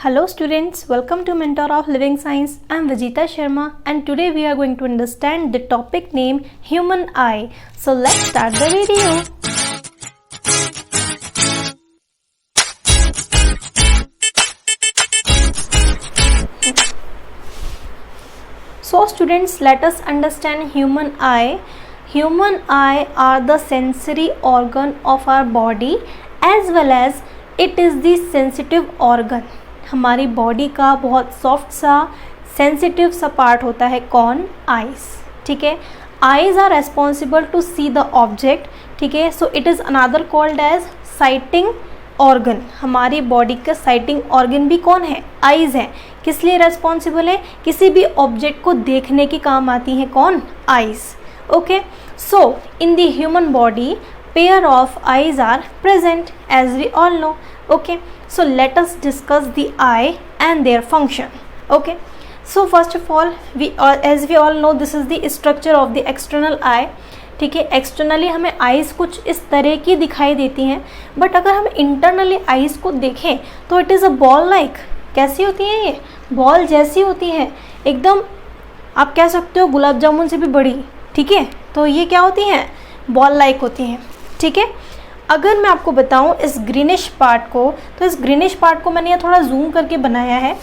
Hello students, welcome to Mentor of Living Science. I am Vijita Sharma and today we are going to understand the topic name Human Eye. So let's start the video. So students, let us understand human eye. Human eye are the sensory organ of our body as well as it is the sensitive organ. हमारी body का बहुत soft सा sensitive सा part होता है कौन? Eyes. ठीक है, eyes are responsible to see the object. ठीक है, so it is another called as sighting organ. हमारी बॉडी का साइटिंग ऑर्गन भी कौन है? आइज़ है. किस लिए रेस्पॉन्सिबल है? किसी भी ऑब्जेक्ट को देखने के काम आती है कौन? Eyes. Okay, so in the human body pair of eyes are present as we all know. Okay, so let us discuss the eye and their function. Okay, so first of all as we all know this is the structure of the external eye. ठीक है, externally हमें eyes कुछ इस तरह की दिखाई देती हैं, बट अगर हम इंटरनली आइज़ को देखें तो it is a ball like. कैसी होती हैं ये? बॉल जैसी होती हैं, एकदम आप कह सकते हो गुलाब जामुन से भी बड़ी. ठीक है, तो ये क्या होती हैं? बॉल लाइक होती हैं. ठीक है, अगर मैं आपको बताऊं इस ग्रीनिश पार्ट को, तो इस ग्रीनिश पार्ट को मैंने यहाँ थोड़ा जूम करके बनाया है.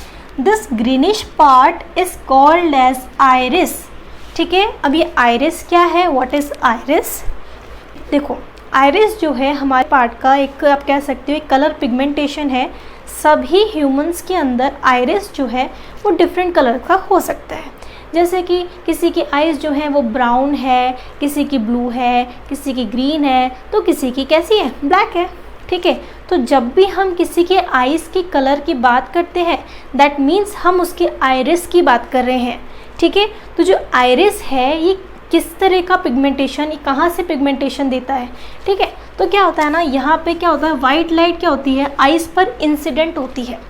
This greenish part is called as iris. ठीक है, अब ये आइरिस क्या है? What is iris? देखो, आइरिस जो है हमारे पार्ट का एक आप कह सकते हो एक कलर पिगमेंटेशन है. सभी ह्यूमंस के अंदर आइरिस जो है वो डिफरेंट कलर का हो सकता है. जैसे कि किसी की आइज़ जो है वो ब्राउन है, किसी की ब्लू है, किसी की ग्रीन है, तो किसी की कैसी है? ब्लैक है. ठीक है, तो जब भी हम किसी के आइज़ के कलर की बात करते हैं दैट मीन्स हम उसके आइरिस की बात कर रहे हैं. ठीक है, तो जो आइरिस है ये किस तरह का पिगमेंटेशन, ये कहाँ से पिगमेंटेशन देता है? ठीक है, तो क्या होता है ना, यहाँ पे क्या होता है, वाइट लाइट क्या होती है? आइज़ पर इंसिडेंट होती है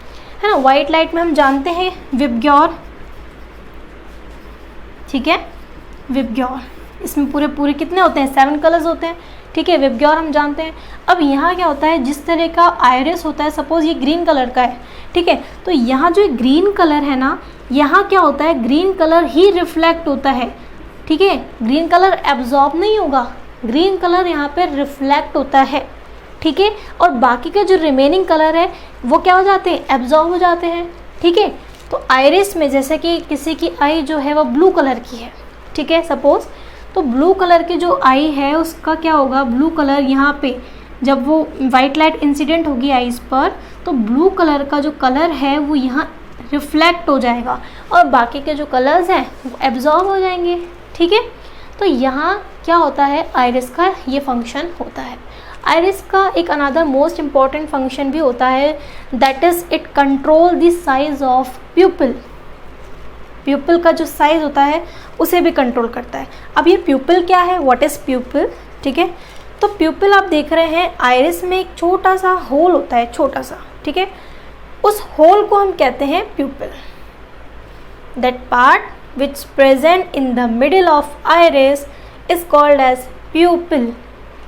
ना. वाइट लाइट में हम जानते हैं विबग्योर. ठीक है, विबग्योर, इसमें पूरे कितने होते हैं? 7 कलर्स होते हैं. ठीक है, विबग्योर हम जानते हैं. अब यहाँ क्या होता है, जिस तरह का आइरिस होता है, सपोज ये ग्रीन कलर का है. ठीक है, तो यहाँ जो ग्रीन कलर है ना, यहाँ क्या होता है, ग्रीन कलर ही रिफ्लेक्ट होता है. ठीक है, ग्रीन कलर एब्जॉर्ब नहीं होगा, ग्रीन कलर यहाँ पे रिफ्लेक्ट होता है. ठीक है, और बाकी के जो रिमेनिंग कलर है वो क्या हो जाते हैं? एब्जॉर्ब हो जाते हैं. ठीक है, तो आइरिस में जैसे कि किसी की आई जो है वो ब्लू कलर की है. ठीक है, सपोज, तो ब्लू कलर की जो आई है उसका क्या होगा, ब्लू कलर यहाँ पे जब वो वाइट लाइट इंसिडेंट होगी आइज़ पर, तो ब्लू कलर का जो कलर है वो यहाँ रिफ्लेक्ट हो जाएगा और बाकी के जो कलर्स हैं वो एब्जॉर्ब हो जाएंगे. ठीक है, तो यहाँ क्या होता है, आइरिस का ये फंक्शन होता है. आइरिस का एक अनदर मोस्ट इम्पॉर्टेंट फंक्शन भी होता है, that is it control the size of प्यूपिल. प्यूपिल का जो साइज़ होता है उसे भी कंट्रोल करता है. अब ये प्यूपिल क्या है? What is प्यूपिल? ठीक है, तो प्यूपिल आप देख रहे हैं आइरिस में एक छोटा सा होल होता है, छोटा सा. ठीक है, उस होल को हम कहते हैं pupil. That part which present in the middle of iris is called as pupil.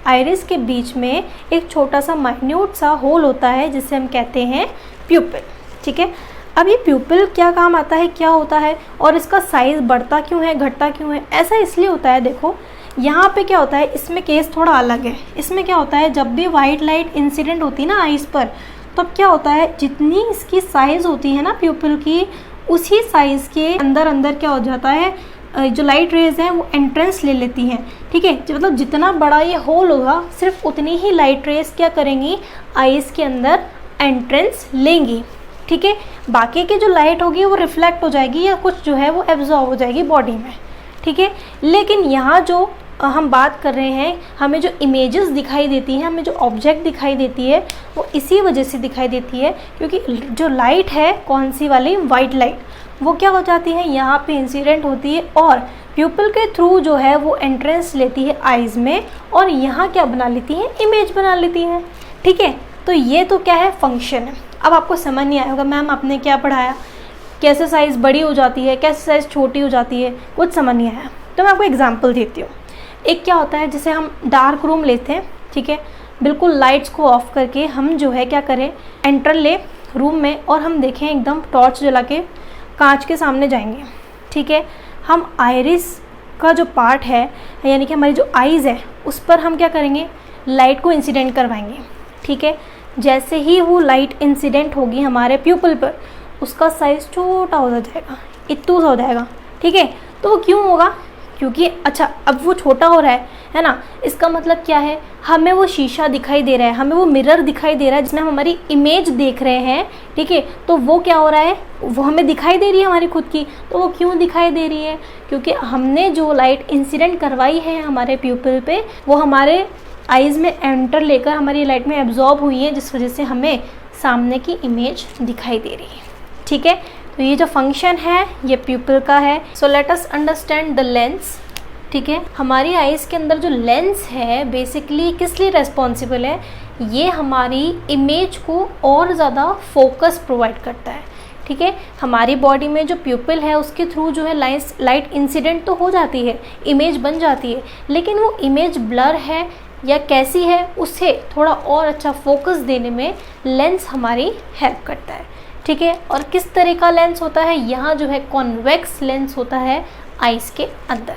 Iris के बीच में एक छोटा सा माइन्यूट सा होल होता है जिसे हम कहते हैं प्यूपिल. ठीक है, अब ये प्यूपिल क्या काम आता है, क्या होता है और इसका साइज़ बढ़ता क्यों है, घटता क्यों है? ऐसा इसलिए होता है, देखो यहाँ पे क्या होता है, इसमें केस थोड़ा अलग है. इसमें क्या होता है, जब भी वाइट लाइट इंसिडेंट होती है ना आइज़ पर, तब क्या होता है, जितनी इसकी साइज़ होती है ना प्यूपिल की, उसी साइज़ के अंदर क्या हो जाता है, जो लाइट रेज हैं वो एंट्रेंस ले लेती हैं. ठीक है, मतलब जितना बड़ा ये होल होगा सिर्फ उतनी ही लाइट रेज क्या करेंगी, आइज़ के अंदर एंट्रेंस लेंगी. ठीक है, बाकी की जो लाइट होगी वो रिफ्लेक्ट हो जाएगी या कुछ जो है वो एब्जॉर्ब हो जाएगी बॉडी में. ठीक है, लेकिन यहाँ जो हम बात कर रहे हैं, हमें जो इमेजेस दिखाई देती हैं, हमें जो ऑब्जेक्ट दिखाई देती है वो इसी वजह से दिखाई देती है क्योंकि जो लाइट है, कौन सी वाली, वाइट लाइट, वो क्या हो जाती है, यहाँ पे इंसिडेंट होती है और प्यूपिल के थ्रू जो है वो एंट्रेंस लेती है आइज़ में और यहाँ क्या बना लेती है, इमेज बना लेती है. ठीक है, तो ये तो क्या है, फंक्शन है. अब आपको समझ नहीं आया होगा मैम आपने क्या पढ़ाया, कैसे साइज़ बड़ी हो जाती है, कैसे साइज़ छोटी हो जाती है, कुछ समझ नहीं आया. तो मैं आपको एग्जाम्पल देती हूँ. एक क्या होता है, जैसे हम डार्क रूम लेते हैं. ठीक है, बिल्कुल लाइट्स को ऑफ करके हम जो है क्या करें, एंटर ले रूम में और हम देखें एकदम टॉर्च जला के कांच के सामने जाएंगे, ठीक है, हम आइरिस का जो पार्ट है यानी कि हमारी जो आइज़ है उस पर हम क्या करेंगे, लाइट को इंसिडेंट करवाएंगे, ठीक है। जैसे ही वो लाइट इंसिडेंट होगी हमारे प्यूपल पर, उसका साइज़ छोटा हो जाएगा, इतना सा हो जाएगा, ठीक है। तो वो क्यों होगा, क्योंकि अच्छा अब वो छोटा हो रहा है ना, इसका मतलब क्या है, हमें वो शीशा दिखाई दे रहा है, हमें वो मिरर दिखाई दे रहा है जिसमें हम हमारी इमेज देख रहे हैं, ठीक है। तो वो क्या हो रहा है, वो हमें दिखाई दे रही है हमारी खुद की। तो वो क्यों दिखाई दे रही है, क्योंकि हमने जो लाइट इंसिडेंट करवाई है हमारे प्यूपिल पे, वो हमारे आइज़ में एंटर लेकर हमारी लाइट में एब्जॉर्ब हुई है, जिस वजह से हमें सामने की इमेज दिखाई दे रही है, ठीक है। तो ये जो फंक्शन है ये प्यूपिल का है। So let us understand the lens, ठीक है। हमारी आइज़ के अंदर जो लेंस है बेसिकली किस लिए रेस्पॉन्सिबल है, ये हमारी इमेज को और ज़्यादा फोकस प्रोवाइड करता है, ठीक है। हमारी बॉडी में जो प्यूपिल है उसके थ्रू जो है लाइट इंसिडेंट तो हो जाती है, इमेज बन जाती है, लेकिन वो इमेज ब्लर है या कैसी है उसे थोड़ा और अच्छा फोकस देने में लेंस हमारी हेल्प करता है, ठीक है। और किस तरह का लेंस होता है, यहाँ जो है कॉन्वेक्स लेंस होता है आइज़ के अंदर,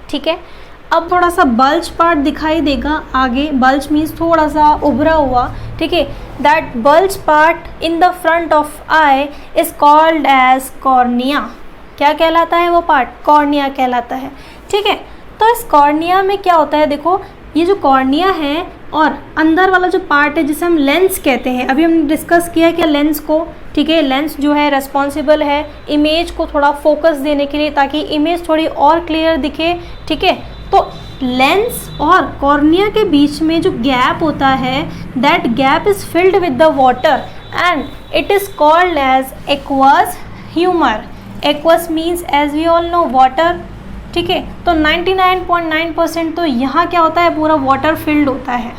ठीक है। अब थोड़ा सा बल्ज पार्ट दिखाई देगा आगे, बल्ज मीन्स थोड़ा सा उभरा हुआ, ठीक है। That bulge part in the front of eye is called as cornea. क्या कहलाता है वो पार्ट, कॉर्निया कहलाता है, ठीक है। तो इस कॉर्निया में क्या होता है, देखो ये जो कॉर्निया है और अंदर वाला जो पार्ट है जिसे हम लेंस कहते हैं, अभी हमने डिस्कस किया कि लेंस को, ठीक है, लेंस जो है रेस्पॉन्सिबल है इमेज को थोड़ा फोकस देने के लिए ताकि इमेज थोड़ी और क्लियर दिखे, ठीक है। तो लेंस और कॉर्निया के बीच में जो गैप होता है, that gap is filled with the water and it is called as aqueous humour. Aqueous means as we all know water, ठीक है। तो 99.9% तो यहाँ क्या होता है, पूरा वाटर फिल्ड होता है,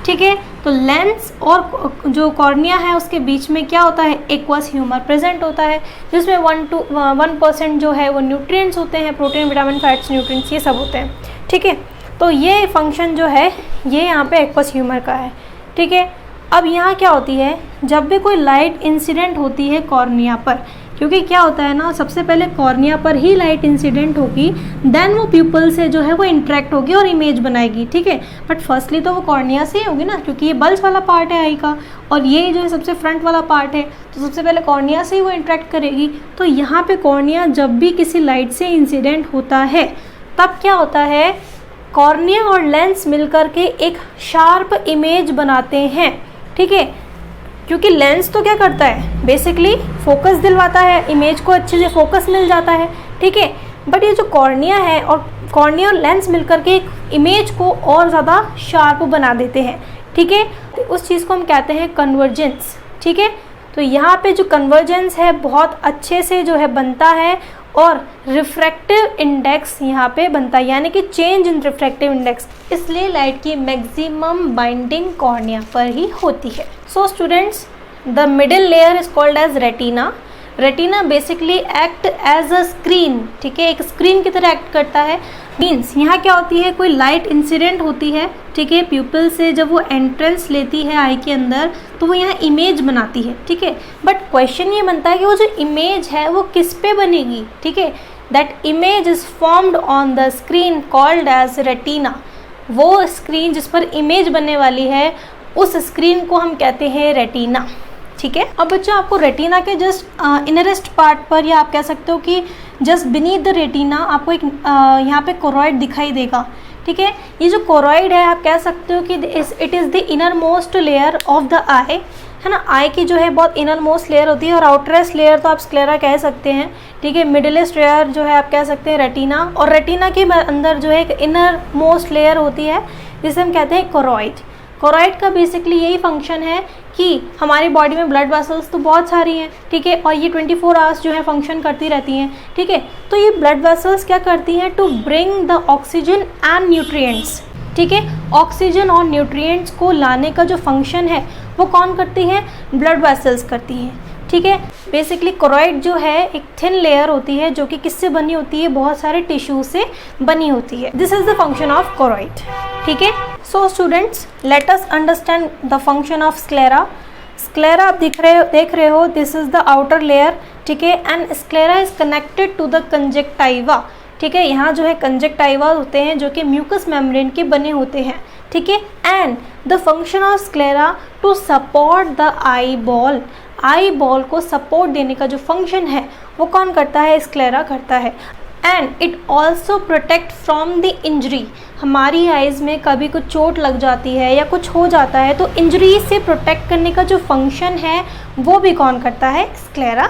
ठीक है। तो लेंस और जो कॉर्निया है उसके बीच में क्या होता है, एक्वस ह्यूमर प्रेजेंट होता है, जिसमें 1% जो है वो न्यूट्रिएंट्स होते हैं, प्रोटीन, विटामिन, फैट्स, न्यूट्रिएंट्स ये सब होते हैं, ठीक है। तो ये फंक्शन जो है ये यहाँ पे एक्वस ह्यूमर का है, ठीक है। अब यहाँ क्या होती है, जब भी कोई लाइट इंसिडेंट होती है कॉर्निया पर, क्योंकि क्या होता है ना, सबसे पहले कॉर्निया पर ही लाइट इंसिडेंट होगी, देन वो प्यूपल से जो है वो इंटरेक्ट होगी और इमेज बनाएगी, ठीक है। बट फर्स्टली तो वो कॉर्निया से ही होगी ना, क्योंकि ये बल्ज वाला पार्ट है आई का और ये जो है सबसे फ्रंट वाला पार्ट है, तो सबसे पहले कॉर्निया से ही वो इंटरेक्ट करेगी। तो यहाँ पे कॉर्निया जब भी किसी लाइट से इंसिडेंट होता है तब क्या होता है, कॉर्निया और लेंस मिलकर के एक शार्प इमेज बनाते हैं, ठीक है। क्योंकि लेंस तो क्या करता है, बेसिकली फोकस दिलवाता है, इमेज को अच्छे से फोकस मिल जाता है, ठीक है। बट ये जो कॉर्निया है और कॉर्निया और लेंस मिलकर के एक इमेज को और ज़्यादा शार्प बना देते हैं, ठीक है। तो उस चीज़ को हम कहते हैं कन्वर्जेंस, ठीक है। तो यहाँ पे जो कन्वर्जेंस है बहुत अच्छे से जो है बनता है और रिफ्रैक्टिव इंडेक्स यहाँ पे बनता है, यानी कि चेंज इन रिफ्रैक्टिव इंडेक्स, इसलिए लाइट की मैक्सिमम बाइंडिंग कॉर्निया पर ही होती है। So students, the middle layer is called as retina. Retina basically act as a screen, ठीक है, एक स्क्रीन की तरह एक्ट करता है। मीन्स यहाँ क्या होती है, कोई लाइट इंसिडेंट होती है, ठीक है, प्यूपिल से जब वो एंट्रेंस लेती है आई के अंदर तो वो यहाँ इमेज बनाती है, ठीक है। बट क्वेश्चन ये बनता है कि वो जो इमेज है वो किस पे बनेगी, ठीक है। That image is formed on the screen called as retina. वो स्क्रीन जिस पर इमेज बनने वाली है उस स्क्रीन को हम कहते हैं रेटिना, ठीक है। अब बच्चों आपको रेटिना के जस्ट इनरेस्ट पार्ट पर, या आप कह सकते हो कि जस्ट बीनीथ द रेटिना आपको एक यहाँ पे कोरॉइड दिखाई देगा, ठीक है। ये जो कोरॉइड है आप कह सकते हो कि it is the innermost layer of the eye, है ना। आई की जो है बहुत इनर मोस्ट लेयर होती है और आउटरेस्ट लेयर तो आप स्क्लेरा कह सकते हैं, ठीक है। मिडिलेस्ट लेयर जो है आप कह सकते हैं रेटिना, और रेटिना के अंदर जो है एक इनर मोस्ट लेयर होती है जिसे हम कहते हैं कोरॉइड। कोरॉइड का बेसिकली यही फंक्शन है कि हमारी बॉडी में ब्लड वेसल्स तो बहुत सारी हैं, ठीक है, और ये 24 आवर्स जो है फंक्शन करती रहती हैं, ठीक है। तो ये ब्लड वेसल्स क्या करती हैं, to bring the oxygen and nutrients, ठीक है। ऑक्सीजन और न्यूट्रिएंट्स को लाने का जो फंक्शन है वो कौन करती है, ब्लड वेसल्स करती हैं, ठीक है। बेसिकली कोरॉइड जो है एक थिन लेयर होती है जो कि किससे बनी होती है, बहुत सारे टिश्यू से बनी होती है। This is the function of choroid, ठीक है। So students, let us understand the function of sclera. Sclera आप देख रहे हो, this is the outer layer, ठीक है, and sclera is connected to the conjunctiva, ठीक है। यहाँ जो है कंजक्टाइवा होते हैं जो कि म्यूकस मेम्ब्रेन के बने होते हैं, ठीक है। And the function of sclera to support the eyeball, eyeball को सपोर्ट देने का जो फंक्शन है वो कौन करता है, स्क्लेरा करता है। And it also protect from the injury, हमारी आइज़ में कभी कुछ चोट लग जाती है या कुछ हो जाता है तो इंजरी से प्रोटेक्ट करने का जो फंक्शन है वो भी कौन करता है, स्क्लेरा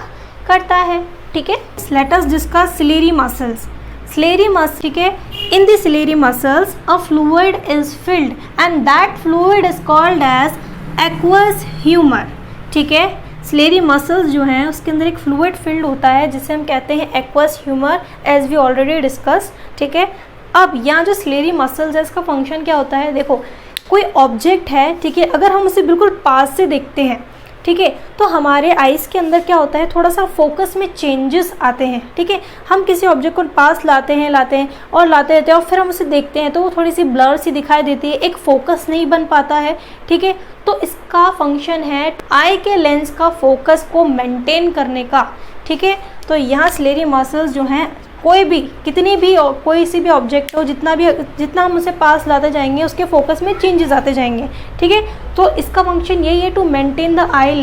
करता है, ठीक है। Let us discuss ciliary muscles. Ciliary muscle, ठीक है, in the ciliary muscles a fluid is filled and that fluid is called as aqueous humour, ठीक है। सिलेरी मसल्स जो हैं उसके अंदर एक फ्लूइड फिल्ड होता है जिसे हम कहते हैं aqueous humour, as we already discuss, ठीक है। अब यहाँ जो सिलेरी मसल्स है इसका फंक्शन क्या होता है, देखो कोई ऑब्जेक्ट है, ठीक है, अगर हम उसे बिल्कुल पास से देखते हैं, ठीक है, तो हमारे आइज़ के अंदर क्या होता है, थोड़ा सा फोकस में चेंजेस आते हैं, ठीक है। हम किसी ऑब्जेक्ट को पास लाते हैं और लाते रहते हैं और फिर हम उसे देखते हैं तो वो थोड़ी सी ब्लर सी दिखाई देती है, एक फोकस नहीं बन पाता है, ठीक है। तो इसका फंक्शन है आई के लेंस का फोकस को मेंटेन करने का, ठीक है। तो यहाँ सिलेरी मसल्स जो हैं कोई भी कोई सी भी ऑब्जेक्ट हो, जितना हम उसे पास लाते जाएंगे उसके फोकस में चेंजेस आते जाएंगे, ठीक है। तो इसका फंक्शन यही है to maintain the eye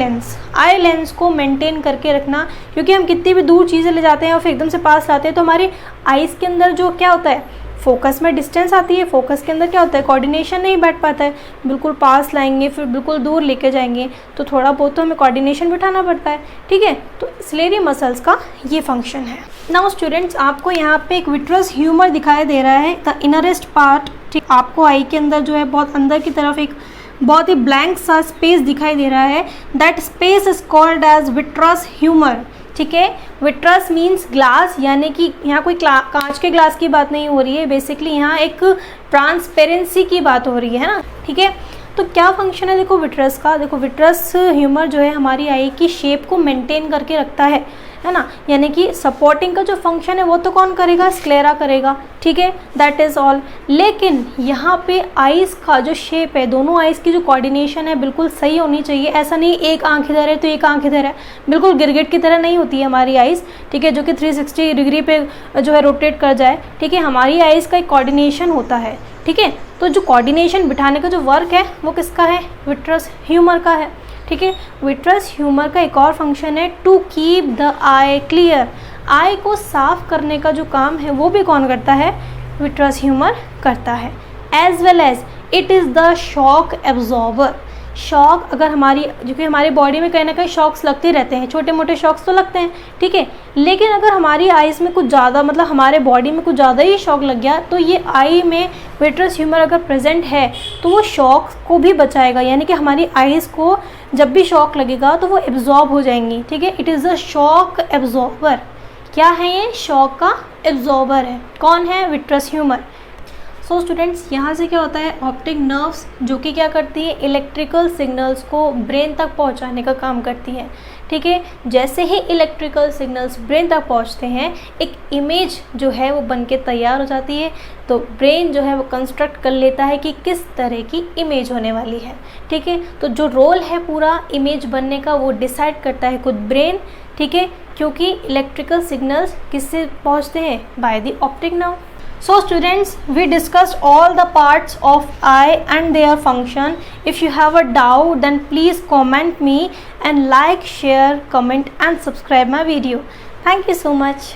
lens को मेंटेन करके रखना, क्योंकि हम कितनी भी दूर चीज़ें ले जाते हैं और फिर एकदम से पास लाते हैं तो हमारी आइज़ के अंदर जो क्या होता है, फोकस में डिस्टेंस आती है, फोकस के अंदर क्या होता है, कोऑर्डिनेशन नहीं बैठ पाता है, बिल्कुल पास लाएंगे फिर बिल्कुल दूर लेके जाएंगे तो थोड़ा बहुत तो हमें कोऑर्डिनेशन बिठाना पड़ता है, ठीक है। तो सिलेरी मसल्स का ये फंक्शन है। नाउ स्टूडेंट्स, आपको यहाँ पे एक विट्रस ह्यूमर दिखाई दे रहा है, द इनरेस्ट पार्ट, ठीक, आपको आई के अंदर जो है बहुत अंदर की तरफ एक बहुत ही ब्लैंक सा स्पेस दिखाई दे रहा है, that space is called as vitreous humour, ठीक है। विट्रस मीन्स ग्लास, यानी कि यहाँ कोई कांच के ग्लास की बात नहीं हो रही है, बेसिकली यहाँ एक ट्रांसपेरेंसी की बात हो रही है ना, ठीक है। तो क्या फंक्शन है देखो विट्रस का, देखो विट्रस ह्यूमर जो है हमारी आई की शेप को मेंटेन करके रखता है ना, यानी कि सपोर्टिंग का जो फंक्शन है वो तो कौन करेगा, स्क्लेरा करेगा, ठीक है, दैट इज़ ऑल। लेकिन यहाँ पे आइज़ का जो शेप है, दोनों आइज़ की जो कोऑर्डिनेशन है बिल्कुल सही होनी चाहिए, ऐसा नहीं एक आंख इधर है तो एक आंख इधर है, बिल्कुल गिरगिट की तरह नहीं होती है हमारी आइज़, ठीक है, जो कि 360 डिग्री पे जो है रोटेट कर जाए, ठीक है। हमारी आइज़ का एक कोऑर्डिनेशन होता है, ठीक है। तो जो कोऑर्डिनेशन बिठाने का जो वर्क है वो किसका है, विट्रस ह्यूमर का है, ठीक है। विट्रस ह्यूमर का एक और फंक्शन है to keep the eye clear, eye को साफ करने का जो काम है वो भी कौन करता है, विट्रस ह्यूमर करता है। As well as it is the shock absorber, shock अगर जो कि हमारी बॉडी में कहीं ना कहीं शॉक्स लगते रहते हैं, छोटे मोटे शॉक्स तो लगते हैं, ठीक है। लेकिन अगर हमारी आइज़ में कुछ ज़्यादा, मतलब हमारे बॉडी में कुछ ज़्यादा ही शॉक लग गया तो ये आई में विट्रस ह्यूमर अगर प्रेजेंट है तो वो शॉक को भी बचाएगा, यानी कि हमारी आइज़ को जब भी शॉक लगेगा तो वो एब्जॉर्ब हो जाएंगी, ठीक है। It is the shock absorber. क्या है ये, शॉक का एब्जॉर्बर है, कौन है, विट्रस ह्यूमर। सो स्टूडेंट्स, यहाँ से क्या होता है, ऑप्टिक नर्व्स जो कि क्या करती है, इलेक्ट्रिकल सिग्नल्स को ब्रेन तक पहुँचाने का काम करती है, ठीक है। जैसे ही इलेक्ट्रिकल सिग्नल्स ब्रेन तक पहुँचते हैं एक इमेज जो है वो बन के तैयार हो जाती है, तो ब्रेन जो है वो कंस्ट्रक्ट कर लेता है कि किस तरह की इमेज होने वाली है, ठीक है। तो जो रोल है पूरा इमेज बनने का वो डिसाइड करता है खुद ब्रेन, ठीक है, क्योंकि इलेक्ट्रिकल सिग्नल्स किससे पहुँचते हैं, by the optic nerve. So students, we discussed all the parts of eye and their function. If you have a doubt, then please comment me and like, share, comment and subscribe my video. Thank you so much.